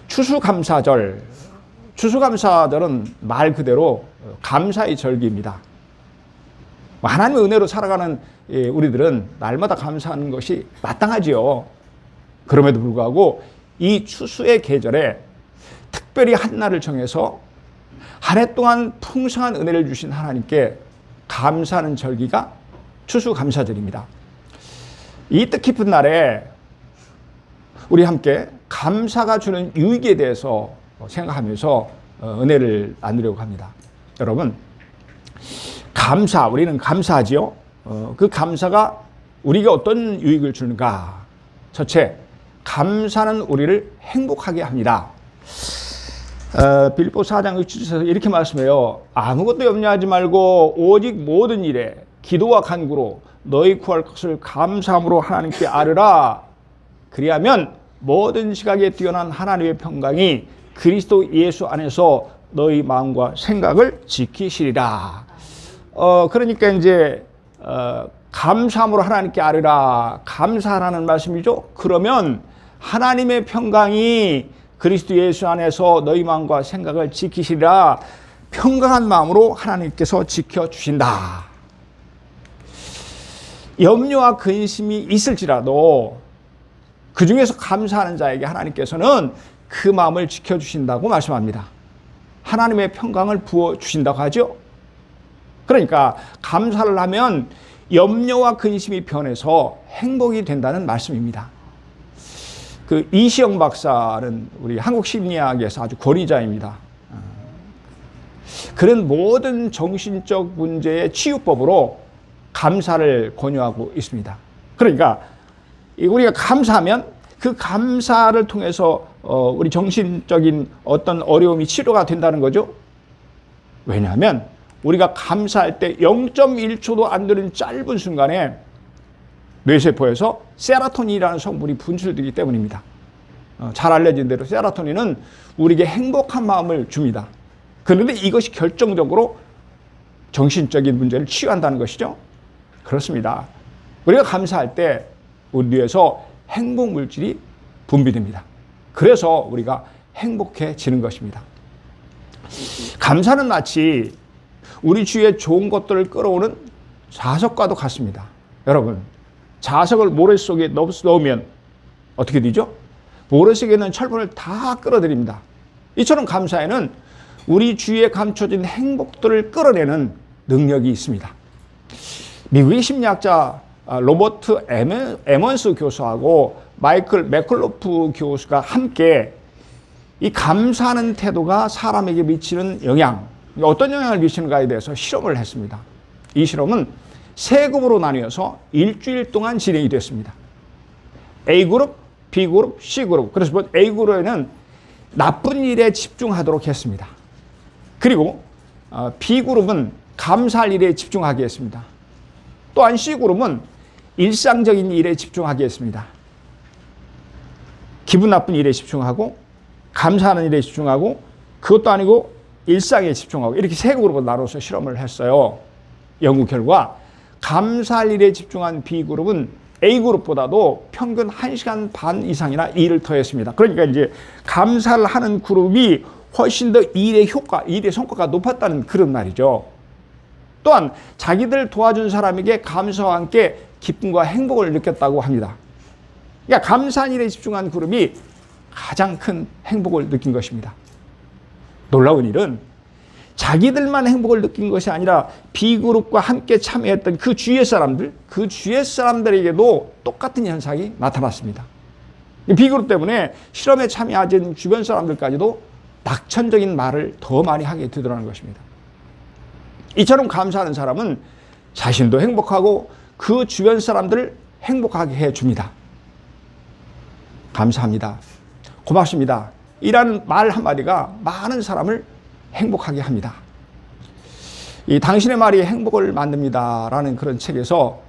추수감사절. 추수감사절은 말 그대로 감사의 절기입니다. 하나님의 은혜로 살아가는 우리들은 날마다 감사하는 것이 마땅하지요. 그럼에도 불구하고 이 추수의 계절에 특별히 한 날을 정해서 한 해 동안 풍성한 은혜를 주신 하나님께 감사하는 절기가 추수감사절입니다. 이 뜻깊은 날에 우리 함께 감사가 주는 유익에 대해서 생각하면서 은혜를 나누려고 합니다. 여러분, 우리는 감사하지요. 그 감사가 우리가 어떤 유익을 주는가? 첫째, 감사는 우리를 행복하게 합니다. 빌립보 4장 6절에서 이렇게 말씀해요. 아무것도 염려하지 말고 오직 모든 일에 기도와 간구로 너희 구할 것을 감사함으로 하나님께 아뢰라. 그리하면 모든 시각에 뛰어난 하나님의 평강이 그리스도 예수 안에서 너희 마음과 생각을 지키시리라. 그러니까 이제 감사함으로 하나님께 아뢰라. 감사하라는 말씀이죠. 그러면 하나님의 평강이 그리스도 예수 안에서 너희 마음과 생각을 지키시리라. 평강한 마음으로 하나님께서 지켜주신다. 염려와 근심이 있을지라도 그 중에서 감사하는 자에게 하나님께서는 그 마음을 지켜주신다고 말씀합니다. 하나님의 평강을 부어주신다고 하죠. 그러니까 감사를 하면 염려와 근심이 변해서 행복이 된다는 말씀입니다. 그 이시영 박사는 우리 한국 심리학에서 아주 권위자입니다. 그런 모든 정신적 문제의 치유법으로 감사를 권유하고 있습니다. 그러니까 우리가 감사하면 그 감사를 통해서 우리 정신적인 어떤 어려움이 치료가 된다는 거죠. 왜냐하면 우리가 감사할 때 0.1초도 안 되는 짧은 순간에 뇌세포에서 세로토닌이라는 성분이 분출되기 때문입니다. 잘 알려진 대로 세로토닌은 우리에게 행복한 마음을 줍니다. 그런데 이것이 결정적으로 정신적인 문제를 치유한다는 것이죠. 그렇습니다. 우리가 감사할 때 우리 뇌에서 행복 물질이 분비됩니다. 그래서 우리가 행복해지는 것입니다. 감사는 마치 우리 주위에 좋은 것들을 끌어오는 자석과도 같습니다. 여러분, 자석을 모래 속에 넣으면 어떻게 되죠? 모래 속에 있는 철분을 다 끌어들입니다. 이처럼 감사에는 우리 주위에 감춰진 행복들을 끌어내는 능력이 있습니다. 미국의 심리학자 로버트 에먼스 교수하고 마이클 맥클로프 교수가 함께 이 감사하는 태도가 사람에게 미치는 영향, 어떤 영향을 미치는가에 대해서 실험을 했습니다. 이 실험은 세 그룹으로 나뉘어서 일주일 동안 진행이 됐습니다. A그룹, B그룹, C그룹. 그래서 A그룹에는 나쁜 일에 집중하도록 했습니다. 그리고 B그룹은 감사할 일에 집중하게 했습니다. 또한 C그룹은 일상적인 일에 집중하게 했습니다. 기분 나쁜 일에 집중하고 감사하는 일에 집중하고 그것도 아니고 일상에 집중하고 이렇게 세 그룹으로 나눠서 실험을 했어요. 연구 결과 감사할 일에 집중한 B그룹은 A그룹보다도 평균 1시간 반 이상이나 일을 더 했습니다. 그러니까 이제 감사를 하는 그룹이 훨씬 더 일의 효과, 일의 성과가 높았다는 그런 말이죠. 또한 자기들 도와준 사람에게 감사와 함께 기쁨과 행복을 느꼈다고 합니다. 그러니까 감사한 일에 집중한 그룹이 가장 큰 행복을 느낀 것입니다. 놀라운 일은 자기들만 행복을 느낀 것이 아니라 B그룹과 함께 참여했던 그 주위의 사람들에게도 똑같은 현상이 나타났습니다. B그룹 때문에 실험에 참여하는 주변 사람들까지도 낙천적인 말을 더 많이 하게 되더라는 것입니다. 이처럼 감사하는 사람은 자신도 행복하고 그 주변 사람들을 행복하게 해줍니다. 감사합니다. 고맙습니다. 이라는 말 한마디가 많은 사람을 행복하게 합니다. 이 당신의 말이 행복을 만듭니다. 라는 그런 책에서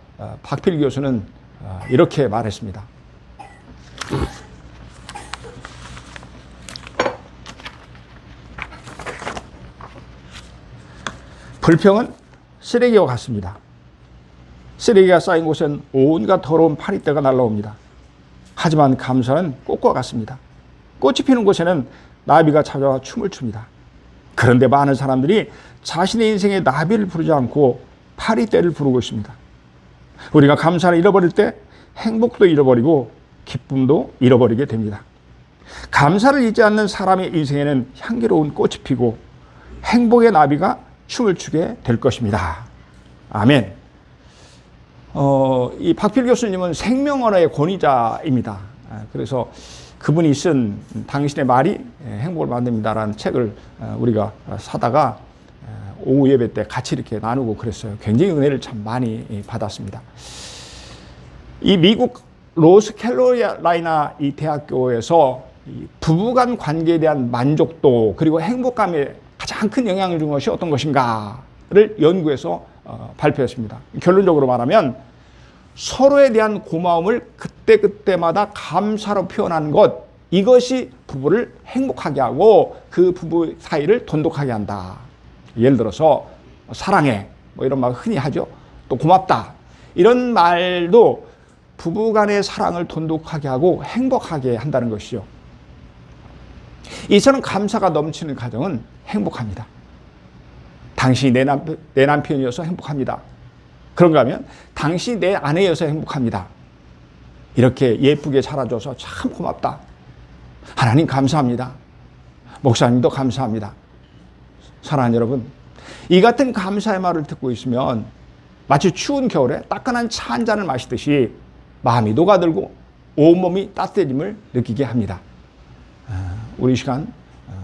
박필 교수는 이렇게 말했습니다. 불평은 쓰레기와 같습니다. 쓰레기가 쌓인 곳엔 온갖 더러운 파리떼가 날라옵니다. 하지만 감사는 꽃과 같습니다. 꽃이 피는 곳에는 나비가 찾아와 춤을 춥니다. 그런데 많은 사람들이 자신의 인생에 나비를 부르지 않고 파리떼를 부르고 있습니다. 우리가 감사를 잃어버릴 때 행복도 잃어버리고 기쁨도 잃어버리게 됩니다. 감사를 잊지 않는 사람의 인생에는 향기로운 꽃이 피고 행복의 나비가 춤을 추게 될 것입니다. 아멘. 이 박필 교수님은 생명 언어의 권위자입니다. 그래서 그분이 쓴 당신의 말이 행복을 만듭니다라는 책을 우리가 사다가 오후 예배 때 같이 이렇게 나누고 그랬어요. 굉장히 은혜를 참 많이 받았습니다. 이 미국 노스캐롤라이나 이 대학교에서 이 부부간 관계에 대한 만족도 그리고 행복감에 가장 큰 영향을 준 것이 어떤 것인가를 연구해서 발표했습니다. 결론적으로 말하면 서로에 대한 고마움을 그때그때마다 감사로 표현하는 것, 이것이 부부를 행복하게 하고 그 부부 사이를 돈독하게 한다. 예를 들어서 사랑해, 뭐 이런 말 흔히 하죠. 또 고맙다, 이런 말도 부부 간의 사랑을 돈독하게 하고 행복하게 한다는 것이죠. 이처럼 감사가 넘치는 가정은 행복합니다. 당신이 내 남편이어서 행복합니다. 그런가 하면 당신이 내 아내여서 행복합니다. 이렇게 예쁘게 자라줘서 참 고맙다. 하나님 감사합니다. 목사님도 감사합니다. 사랑하는 여러분, 이 같은 감사의 말을 듣고 있으면 마치 추운 겨울에 따끈한 차 한 잔을 마시듯이 마음이 녹아들고 온몸이 따뜻해짐을 느끼게 합니다. 우리 시간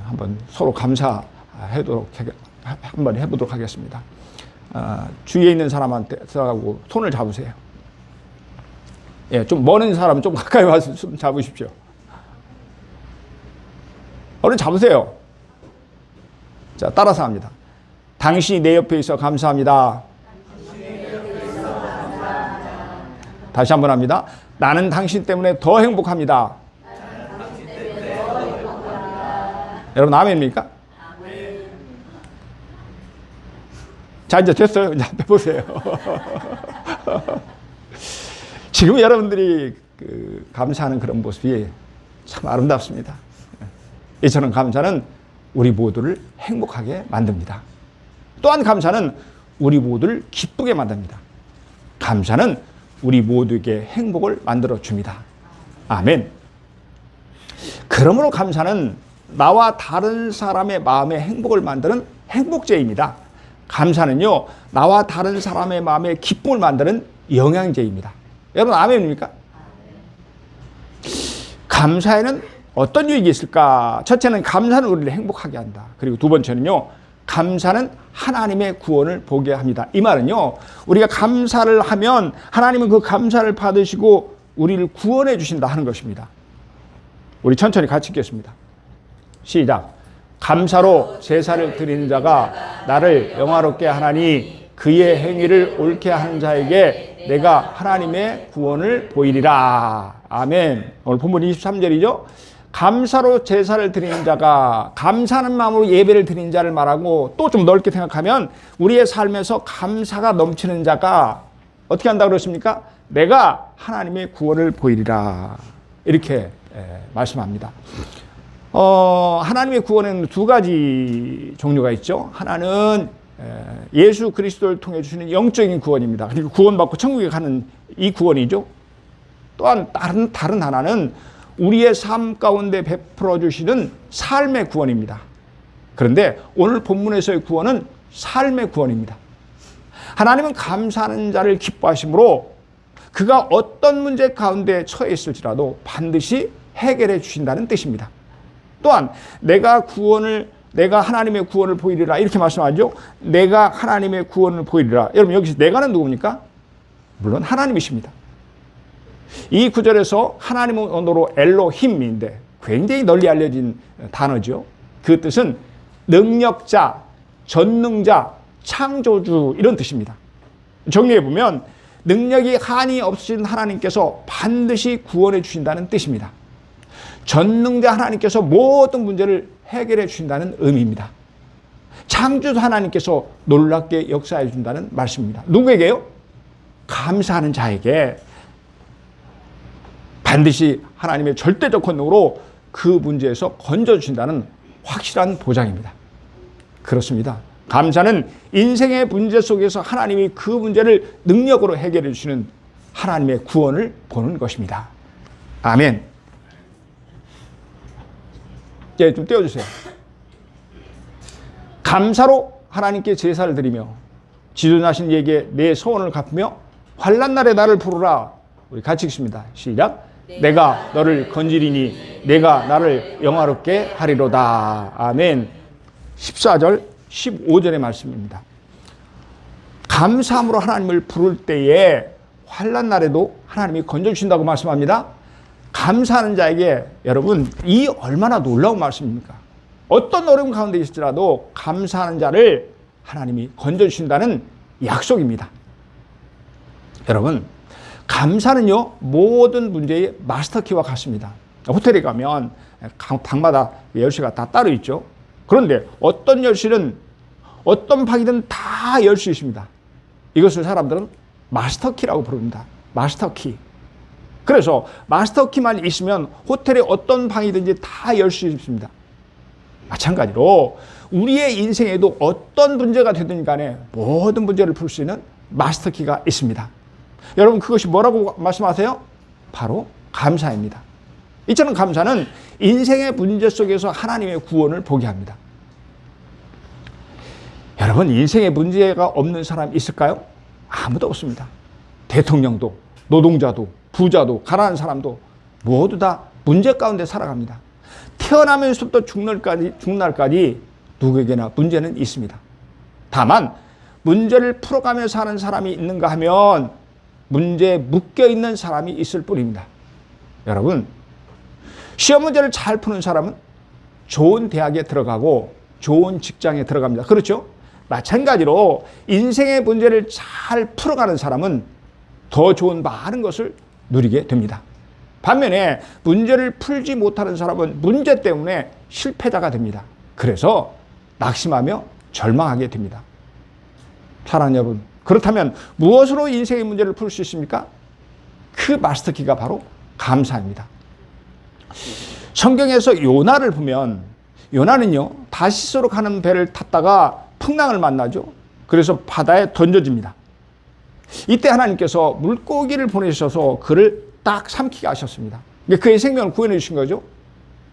한번 서로 한번 해보도록 하겠습니다. 주위에 있는 사람한테 손을 잡으세요. 예, 좀 먼 사람은 좀 가까이 와서 손 잡으십시오. 얼른 잡으세요. 자, 따라서 합니다. 당신이 내 옆에 있어 감사합니다. 다시 한번 합니다. 나는 당신 때문에 더 행복합니다. 여러분 아멘입니까? 자, 이제 됐어요. 이제 앞에 보세요. 지금 여러분들이 감사하는 그런 모습이 참 아름답습니다. 이처럼 감사는 우리 모두를 행복하게 만듭니다. 또한 감사는 우리 모두를 기쁘게 만듭니다. 감사는 우리 모두에게 행복을 만들어 줍니다. 아멘. 그러므로 감사는 나와 다른 사람의 마음에 행복을 만드는 행복제입니다. 감사는요, 나와 다른 사람의 마음에 기쁨을 만드는 영양제입니다. 여러분 아멘입니까? 감사에는 어떤 유익이 있을까? 첫째는 감사는 우리를 행복하게 한다. 그리고 두 번째는요, 감사는 하나님의 구원을 보게 합니다. 이 말은요, 우리가 감사를 하면 하나님은 그 감사를 받으시고 우리를 구원해 주신다 하는 것입니다. 우리 천천히 같이 읽겠습니다. 시작. 감사로 제사를 드리는 자가 나를 영화롭게 하나니 그의 행위를 옳게 하는 자에게 내가 하나님의 구원을 보이리라. 아멘. 오늘 본문 23절이죠. 감사로 제사를 드리는 자가, 감사하는 마음으로 예배를 드리는 자를 말하고, 또 좀 넓게 생각하면 우리의 삶에서 감사가 넘치는 자가 어떻게 한다고 그랬습니까? 내가 하나님의 구원을 보이리라. 이렇게 말씀합니다. 하나님의 구원에는 두 가지 종류가 있죠. 하나는 예수 그리스도를 통해 주시는 영적인 구원입니다. 그리고 구원받고 천국에 가는 이 구원이죠. 또한 다른 하나는 우리의 삶 가운데 베풀어 주시는 삶의 구원입니다. 그런데 오늘 본문에서의 구원은 삶의 구원입니다. 하나님은 감사하는 자를 기뻐하심으로 그가 어떤 문제 가운데 처해 있을지라도 반드시 해결해 주신다는 뜻입니다. 또한 내가 하나님의 구원을 보이리라 이렇게 말씀하죠. 내가 하나님의 구원을 보이리라. 여러분 여기서 내가는 누굽니까? 물론 하나님이십니다. 이 구절에서 하나님의 언어로 엘로힘인데 굉장히 널리 알려진 단어죠. 그 뜻은 능력자, 전능자, 창조주 이런 뜻입니다. 정리해보면 능력이 한이 없으신 하나님께서 반드시 구원해 주신다는 뜻입니다. 전능자 하나님께서 모든 문제를 해결해 주신다는 의미입니다. 창조주 하나님께서 놀랍게 역사해 준다는 말씀입니다. 누구에게요? 감사하는 자에게 반드시 하나님의 절대적 권능으로 그 문제에서 건져주신다는 확실한 보장입니다. 그렇습니다. 감사는 인생의 문제 속에서 하나님이 그 문제를 능력으로 해결해 주시는 하나님의 구원을 보는 것입니다. 아멘. 이제 좀 떼어주세요. 감사로 하나님께 제사를 드리며 지존하신 이에게 내 소원을 갚으며 환난 날에 나를 부르라. 우리 같이 읽습니다. 시작. 내가 너를 건지리니 내가 나를 영화롭게 하리로다. 아멘. 14절 15절의 말씀입니다. 감사함으로 하나님을 부를 때에 환난 날에도 하나님이 건져주신다고 말씀합니다. 감사하는 자에게 여러분 이 얼마나 놀라운 말씀입니까? 어떤 어려움 가운데 있을지라도 감사하는 자를 하나님이 건져주신다는 약속입니다. 여러분 감사는요 모든 문제의 마스터키와 같습니다. 호텔에 가면 방마다 열쇠가 다 따로 있죠. 그런데 어떤 열쇠는 어떤 방이든 다 열 수 있습니다. 이것을 사람들은 마스터키라고 부릅니다. 마스터키. 그래서 마스터키만 있으면 호텔의 어떤 방이든지 다 열 수 있습니다. 마찬가지로 우리의 인생에도 어떤 문제가 되든 간에 모든 문제를 풀 수 있는 마스터키가 있습니다. 여러분 그것이 뭐라고 말씀하세요? 바로 감사입니다. 이처럼 감사는 인생의 문제 속에서 하나님의 구원을 보게 합니다. 여러분 인생에 문제가 없는 사람 있을까요? 아무도 없습니다. 대통령도 노동자도 부자도 가난한 사람도 모두 다 문제 가운데 살아갑니다. 태어나면서부터 죽는 날까지 누구에게나 문제는 있습니다. 다만 문제를 풀어가며 사는 사람이 있는가 하면 문제에 묶여있는 사람이 있을 뿐입니다. 여러분 시험 문제를 잘 푸는 사람은 좋은 대학에 들어가고 좋은 직장에 들어갑니다. 그렇죠? 마찬가지로 인생의 문제를 잘 풀어가는 사람은 더 좋은 많은 것을 누리게 됩니다. 반면에 문제를 풀지 못하는 사람은 문제 때문에 실패자가 됩니다. 그래서 낙심하며 절망하게 됩니다. 사랑하는 여러분, 그렇다면 무엇으로 인생의 문제를 풀 수 있습니까? 그 마스터키가 바로 감사입니다. 성경에서 요나를 보면 요나는요 다시스로 가는 배를 탔다가 풍랑을 만나죠. 그래서 바다에 던져집니다. 이때 하나님께서 물고기를 보내셔서 그를 딱 삼키게 하셨습니다. 그의 생명을 구원해 주신 거죠.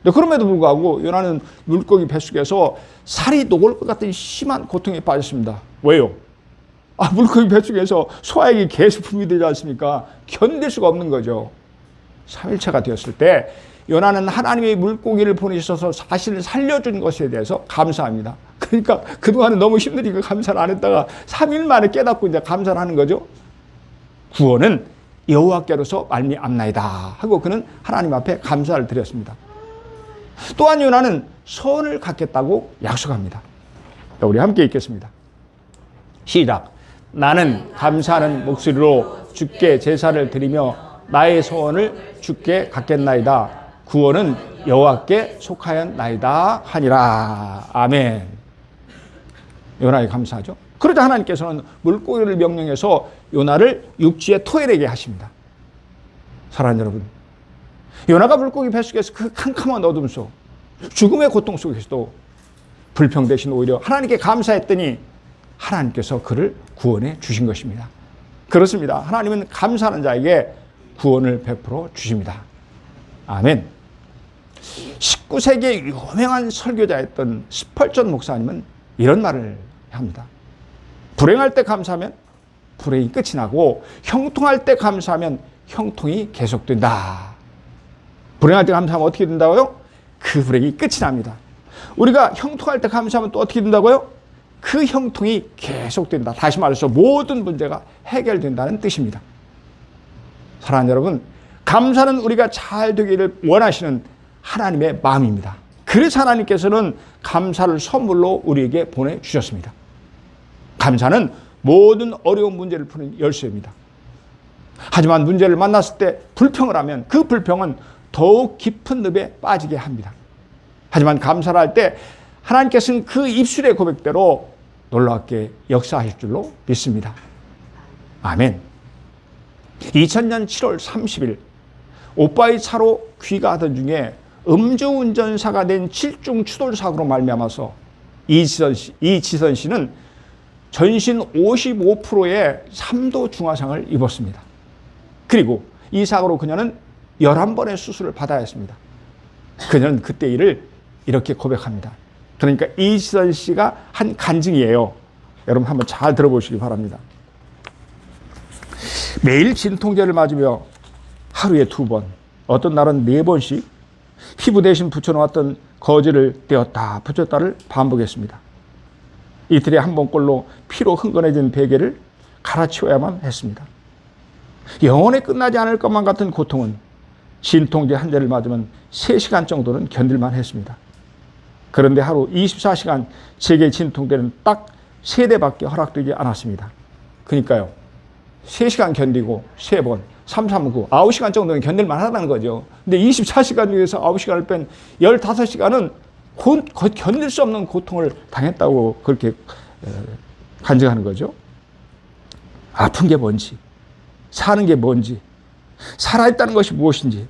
그럼에도 불구하고 요나는 물고기 뱃속에서 살이 녹을 것 같은 심한 고통에 빠졌습니다. 왜요? 물고기 뱃속에서 소화액이 계속 분비되지 않습니까? 견딜 수가 없는 거죠. 3일차가 되었을 때 요나는 하나님의 물고기를 보내셔서 자신을 살려준 것에 대해서 감사합니다. 그러니까 그동안은 너무 힘드니까 감사를 안 했다가 3일 만에 깨닫고 이제 감사를 하는 거죠. 구원은 여호와께로서 말미암나이다 하고 그는 하나님 앞에 감사를 드렸습니다. 또한 요나는 선을 갖겠다고 약속합니다. 우리 함께 읽겠습니다. 시작. 나는 감사하는 목소리로 주께 제사를 드리며 나의 소원을 주께 갖겠나이다. 구원은 여호와께 속하였나이다 하니라. 아멘. 요나에 감사하죠. 그러자 하나님께서는 물고기를 명령해서 요나를 육지에 토해내게 하십니다. 사랑하는 여러분, 요나가 물고기 뱃속에서 그 캄캄한 어둠 속 죽음의 고통 속에서도 불평 대신 오히려 하나님께 감사했더니 하나님께서 그를 구원해 주신 것입니다. 그렇습니다. 하나님은 감사하는 자에게 구원을 베풀어 주십니다. 아멘. 19세기의 유명한 설교자였던 스펄전 목사님은 이런 말을 합니다. 불행할 때 감사하면 불행이 끝이 나고 형통할 때 감사하면 형통이 계속된다. 불행할 때 감사하면 어떻게 된다고요? 그 불행이 끝이 납니다. 우리가 형통할 때 감사하면 또 어떻게 된다고요? 그 형통이 계속된다. 다시 말해서 모든 문제가 해결된다는 뜻입니다. 사랑하는 여러분, 감사는 우리가 잘 되기를 원하시는 하나님의 마음입니다. 그래서 하나님께서는 감사를 선물로 우리에게 보내주셨습니다. 감사는 모든 어려운 문제를 푸는 열쇠입니다. 하지만 문제를 만났을 때 불평을 하면 그 불평은 더욱 깊은 늪에 빠지게 합니다. 하지만 감사를 할 때 하나님께서는 그 입술의 고백대로 놀랍게 역사하실 줄로 믿습니다. 아멘. 2000년 7월 30일 오빠의 차로 귀가하던 중에 음주운전사가 된 칠중 추돌 사고로 말미암아서 이지선 씨는 전신 55%의 3도 중화상을 입었습니다. 그리고 이 사고로 그녀는 11번의 수술을 받아야 했습니다. 그녀는 그때 일을 이렇게 고백합니다. 그러니까 이지선 씨가 한 간증이에요. 여러분 한번 잘 들어보시기 바랍니다. 매일 진통제를 맞으며 하루에 2번, 어떤 날은 4번씩 피부 대신 붙여놓았던 거즈를 떼었다 붙였다를 반복했습니다. 이틀에 한 번꼴로 피로 흥건해진 베개를 갈아치워야만 했습니다. 영원히 끝나지 않을 것만 같은 고통은 진통제 한 대를 맞으면 3시간 정도는 견딜만 했습니다. 그런데 하루 24시간 제게 진통제는 딱 3대밖에 허락되지 않았습니다. 그러니까요, 3시간 견디고 3번, 3, 3, 9, 9시간 정도는 견딜만 하다는 거죠. 근데 24시간 중에서 9시간을 뺀 15시간은 견딜 수 없는 고통을 당했다고 그렇게 간증하는 거죠. 아픈 게 뭔지, 사는 게 뭔지, 살아있다는 것이 무엇인지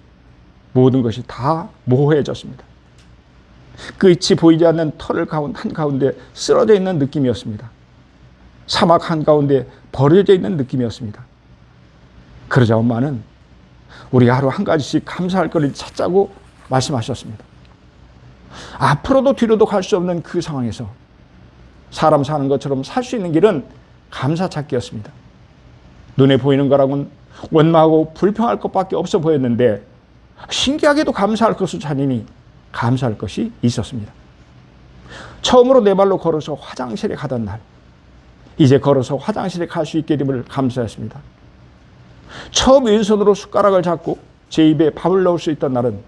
모든 것이 다 모호해졌습니다. 끝이 보이지 않는 터널 한가운데 쓰러져 있는 느낌이었습니다. 사막 한가운데 버려져 있는 느낌이었습니다. 그러자 엄마는 우리가 하루 한 가지씩 감사할 거리를 찾자고 말씀하셨습니다. 앞으로도 뒤로도 갈 수 없는 그 상황에서 사람 사는 것처럼 살 수 있는 길은 감사 찾기였습니다. 눈에 보이는 거라고는 원망하고 불평할 것밖에 없어 보였는데 신기하게도 감사할 것을 찾으니 감사할 것이 있었습니다. 처음으로 내 발로 걸어서 화장실에 가던 날, 이제 걸어서 화장실에 갈 수 있게 됨을 감사했습니다. 처음 왼손으로 숟가락을 잡고 제 입에 밥을 넣을 수 있던 날은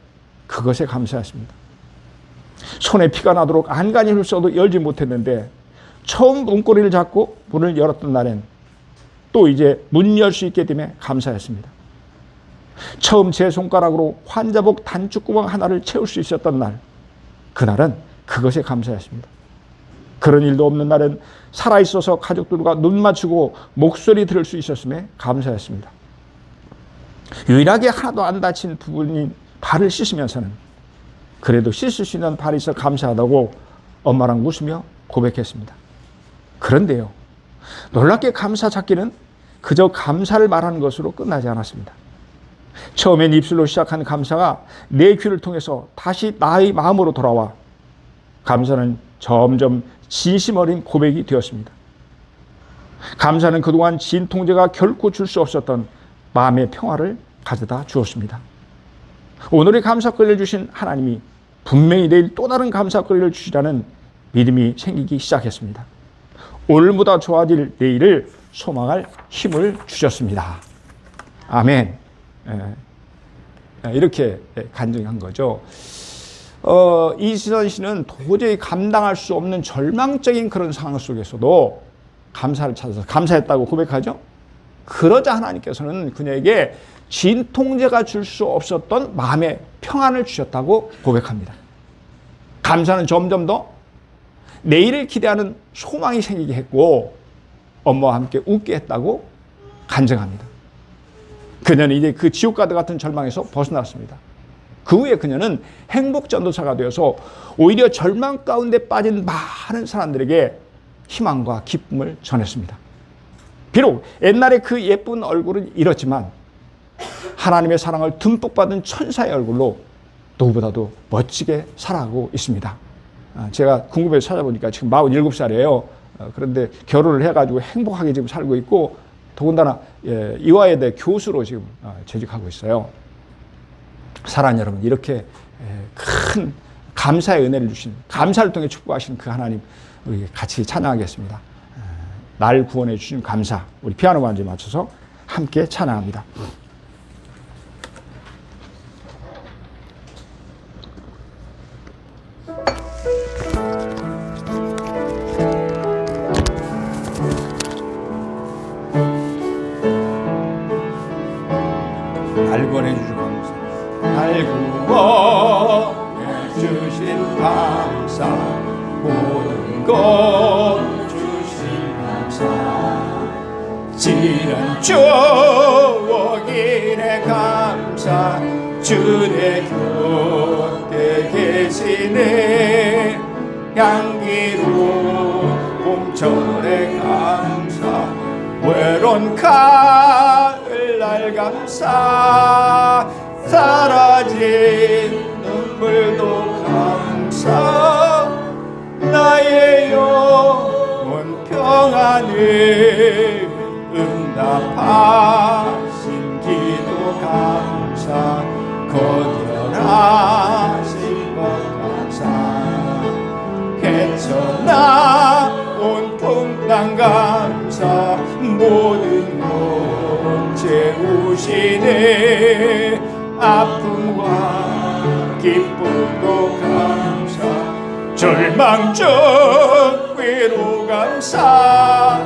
그것에 감사했습니다. 손에 피가 나도록 안간히 흘러도 열지 못했는데 처음 문고리를 잡고 문을 열었던 날엔 또 이제 문 열 수 있게 됨에 감사했습니다. 처음 제 손가락으로 환자복 단추구멍 하나를 채울 수 있었던 날, 그날은 그것에 감사했습니다. 그런 일도 없는 날은 살아있어서 가족들과 눈 맞추고 목소리 들을 수 있었음에 감사했습니다. 유일하게 하나도 안 다친 부분인 발을 씻으면서는 그래도 씻을 수 있는 발이 있어 감사하다고 엄마랑 웃으며 고백했습니다. 그런데요, 놀랍게 감사 찾기는 그저 감사를 말하는 것으로 끝나지 않았습니다. 처음엔 입술로 시작한 감사가 내 귀를 통해서 다시 나의 마음으로 돌아와 감사는 점점 진심 어린 고백이 되었습니다. 감사는 그동안 진통제가 결코 줄 수 없었던 마음의 평화를 가져다 주었습니다. 오늘의 감사거리를 주신 하나님이 분명히 내일 또 다른 감사거리를 주시라는 믿음이 생기기 시작했습니다. 오늘보다 좋아질 내일을 소망할 힘을 주셨습니다. 아멘. 이렇게 간증한 거죠. 이지선 씨는 도저히 감당할 수 없는 절망적인 그런 상황 속에서도 감사를 찾아서 감사했다고 고백하죠. 그러자 하나님께서는 그녀에게 진통제가 줄 수 없었던 마음의 평안을 주셨다고 고백합니다. 감사는 점점 더 내일을 기대하는 소망이 생기게 했고 엄마와 함께 웃게 했다고 간증합니다. 그녀는 이제 그 지옥가드 같은 절망에서 벗어났습니다. 그 후에 그녀는 행복전도사가 되어서 오히려 절망 가운데 빠진 많은 사람들에게 희망과 기쁨을 전했습니다. 비록 옛날에 그 예쁜 얼굴은 잃었지만 하나님의 사랑을 듬뿍 받은 천사의 얼굴로 누구보다도 멋지게 살아가고 있습니다. 제가 궁금해서 찾아보니까 지금 47살이에요. 그런데 결혼을 해가지고 행복하게 지금 살고 있고 더군다나 이화여대 교수로 지금 재직하고 있어요. 사랑하는 여러분, 이렇게 큰 감사의 은혜를 주신, 감사를 통해 축복하시는 그 하나님 우리 같이 찬양하겠습니다. 날 구원해 주신 감사, 우리 피아노 반주에 맞춰서 함께 찬양합니다. 날 구원해 주신 감사, 날 구원해 주신 감사, 모든 것 주신 감사, 지난 추억이네 감사, 주내 곁에 향기로운 봄철의 감사 외로운 가을날 감사 사라진 눈물도 감사 나의 영혼 평안을 응답하신 기도 감사 거절하신 것 감사 헤쳐나온 풍랑 감사 모든 것 채우시네 아픔과 기쁨도 감사 절망적 위로 감사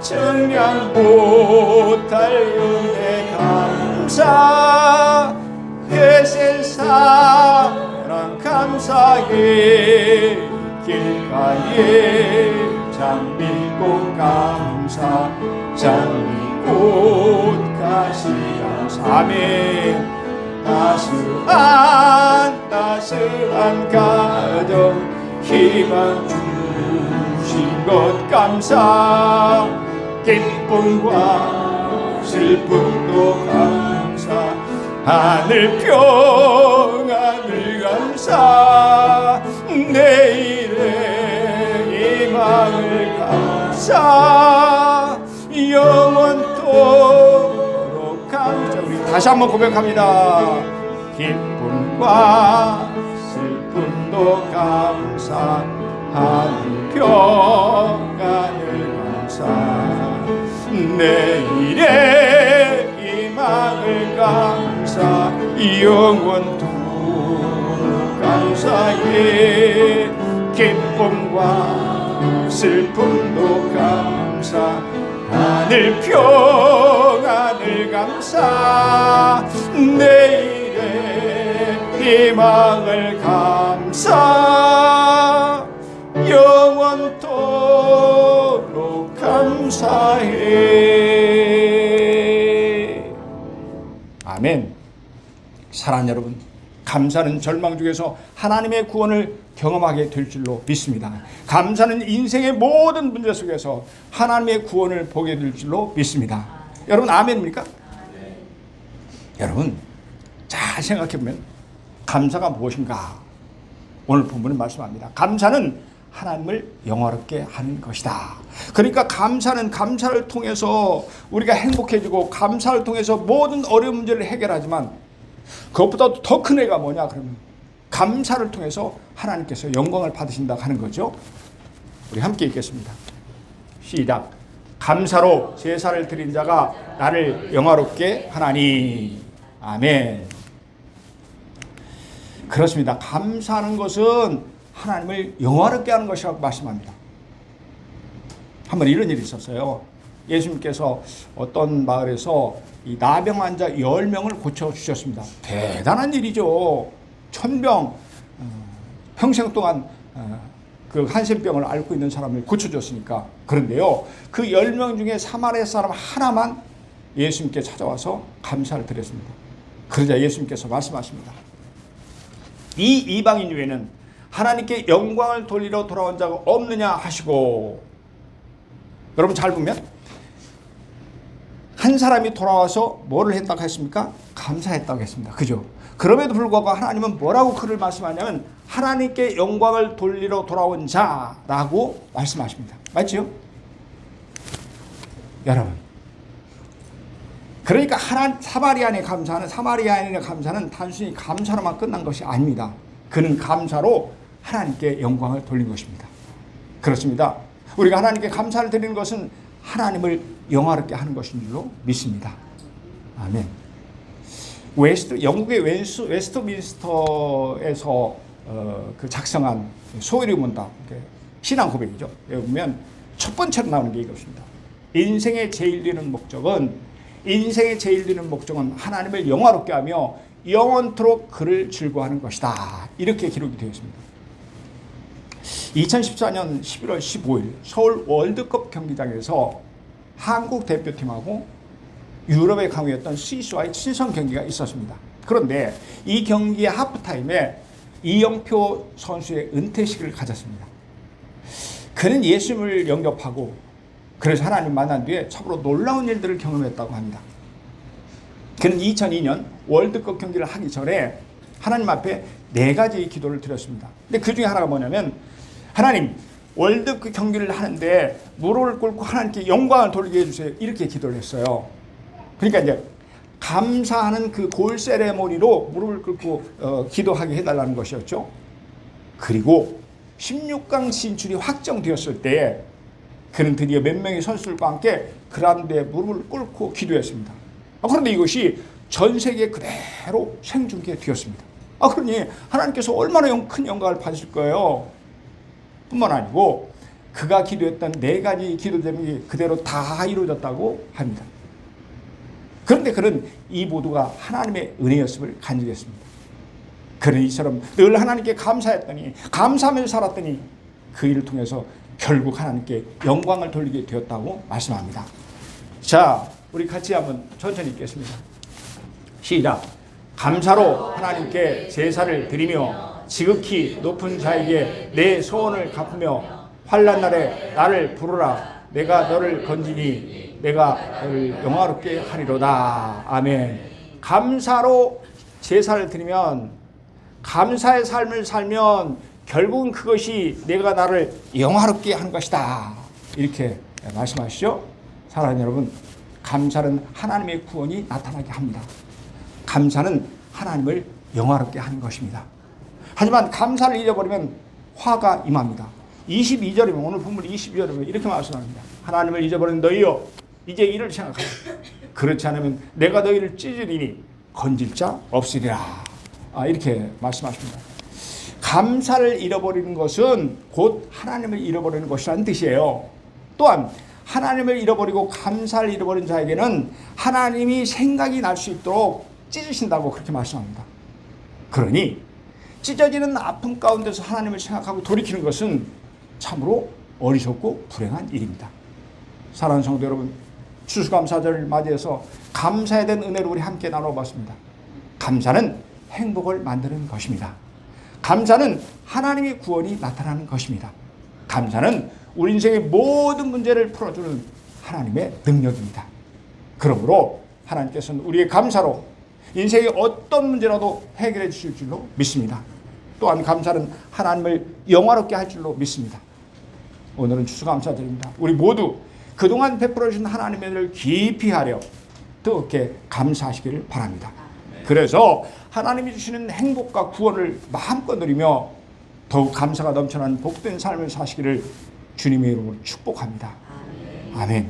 청량 못할 은혜 감사 회세 사랑 감사해 길가에 장미꽃 감사 장미꽃 가시 감사 아멘 따스한 가정 희망 주신 것 감사 기쁨과 슬픔도 감사 하늘 평안을 감사 내일의 희망을 감사 영원토록 감사 우리 다시 한번 고백합니다. 기쁨과 슬픔도 감사 하늘 평안을 감사 내일의 희망을 감사 영원토록 감사해 기쁨과 슬픔도 감사 하늘 평안을 감사 내일의 희망을 감사 영원토록 감사해 아멘. 사랑하는 여러분 감사는 절망 중에서 하나님의 구원을 경험하게 될 줄로 믿습니다. 감사는 인생의 모든 문제 속에서 하나님의 구원을 보게 될 줄로 믿습니다. 여러분 아멘입니까? 네. 여러분 잘 생각해보면 감사가 무엇인가 오늘 본문은 말씀합니다. 감사는 하나님을 영화롭게 하는 것이다. 그러니까 감사는 감사를 통해서 우리가 행복해지고 감사를 통해서 모든 어려운 문제를 해결하지만 그것보다 더 큰 애가 뭐냐 그러면 감사를 통해서 하나님께서 영광을 받으신다고 하는 거죠. 우리 함께 읽겠습니다. 시작. 감사로 제사를 드린 자가 나를 영화롭게 하나니. 아멘. 그렇습니다. 감사하는 것은 하나님을 영화롭게 하는 것이라고 말씀합니다. 한번 이런 일이 있었어요. 예수님께서 어떤 마을에서 이 나병 환자 10명을 고쳐주셨습니다. 대단한 일이죠. 천병, 평생 동안 그 한센병을 앓고 있는 사람을 고쳐줬으니까. 그런데요, 그 10명 중에 사마리아 사람 하나만 예수님께 찾아와서 감사를 드렸습니다. 그러자 예수님께서 말씀하십니다. 이 이방인 외에는 하나님께 영광을 돌리러 돌아온 자가 없느냐 하시고, 여러분 잘 보면 한 사람이 돌아와서 뭐를 했다고 했습니까? 감사했다고 했습니다. 그죠? 그럼에도 불구하고 하나님은 뭐라고 그를 말씀하냐면 하나님께 영광을 돌리러 돌아온 자라고 말씀하십니다. 맞죠? 여러분, 그러니까 사마리아인의 감사는 단순히 감사로만 끝난 것이 아닙니다. 그는 감사로 하나님께 영광을 돌린 것입니다. 그렇습니다. 우리가 하나님께 감사를 드리는 것은 하나님을 영화롭게 하는 것인 줄로 믿습니다. 아멘. 영국의 웨스트민스터에서 그 작성한 소위를 문답, 신앙 고백이죠. 여기 보면 첫 번째로 나오는 게 이것입니다. 인생의 제일 되는 목적은 하나님을 영화롭게 하며 영원토록 그를 즐거워하는 것이다. 이렇게 기록이 되어 있습니다. 2014년 11월 15일 서울 월드컵 경기장에서 한국 대표팀하고 유럽의 강호였던 스위스와의 친선 경기가 있었습니다. 그런데 이 경기의 하프타임에 이영표 선수의 은퇴식을 가졌습니다. 그는 예수님을 영접하고 그래서 하나님 만난 뒤에 참으로 놀라운 일들을 경험했다고 합니다. 그는 2002년 월드컵 경기를 하기 전에 하나님 앞에 4가지 기도를 드렸습니다. 근데 그 중에 하나가 뭐냐면, 하나님, 월드컵 경기를 하는데 무릎을 꿇고 하나님께 영광을 돌리게 해주세요. 이렇게 기도를 했어요. 그러니까 이제 감사하는 그 골 세레모니로 무릎을 꿇고 기도하게 해달라는 것이었죠. 그리고 16강 진출이 확정되었을 때 그는 드디어 몇 명의 선수들과 함께 그라운드에 무릎을 꿇고 기도했습니다. 그런데 이것이 전 세계에 그대로 생중계되었습니다. 그러니 하나님께서 얼마나 큰 영광을 받으실 거예요. 뿐만 아니고 그가 기도했던 4가지 기도 제목이 그대로 다 이루어졌다고 합니다. 그런데 그는 이 모두가 하나님의 은혜였음을 간직했습니다. 그는 이처럼 늘 하나님께 감사했더니, 감사하면서 살았더니 그 일을 통해서 결국 하나님께 영광을 돌리게 되었다고 말씀합니다. 자, 우리 같이 한번 천천히 읽겠습니다. 시작. 감사로 하나님께 제사를 드리며 지극히 높은 자에게 내 소원을 갚으며 환난 날에 나를 부르라. 내가 너를 건지니 내가 너를 영화롭게 하리로다. 아멘. 감사로 제사를 드리면, 감사의 삶을 살면 결국은 그것이 내가 나를 영화롭게 하는 것이다. 이렇게 말씀하시죠. 사랑하는 여러분, 감사는 하나님의 구원이 나타나게 합니다. 감사는 하나님을 영화롭게 하는 것입니다. 하지만 감사를 잃어버리면 화가 임합니다. 22절이면, 오늘 본문 22절이면 이렇게 말씀합니다. 하나님을 잊어버린 너희여, 이제 이를 생각하라. 그렇지 않으면 내가 너희를 찢으리니 건질 자 없으리라. 이렇게 말씀하십니다. 감사를 잃어버리는 것은 곧 하나님을 잃어버리는 것이라는 뜻이에요. 또한 하나님을 잃어버리고 감사를 잃어버린 자에게는 하나님이 생각이 날 수 있도록 찢으신다고 그렇게 말씀합니다. 그러니 찢어지는 아픔 가운데서 하나님을 생각하고 돌이키는 것은 참으로 어리석고 불행한 일입니다. 사랑하는 성도 여러분, 추수감사절을 맞이해서 감사에 대한 은혜를 우리 함께 나눠봤습니다. 감사는 행복을 만드는 것입니다. 감사는 하나님의 구원이 나타나는 것입니다. 감사는 우리 인생의 모든 문제를 풀어주는 하나님의 능력입니다. 그러므로 하나님께서는 우리의 감사로 인생의 어떤 문제라도 해결해 주실 줄로 믿습니다. 또한 감사는 하나님을 영화롭게 할 줄로 믿습니다. 오늘은 추수감사절입니다. 우리 모두 그동안 베풀어 주신 하나님의 은혜를 깊이 하려 뜨겁게 감사하시기를 바랍니다. 그래서 하나님이 주시는 행복과 구원을 마음껏 누리며 더욱 감사가 넘쳐나는 복된 삶을 사시기를 주님의 이름으로 축복합니다. 아멘.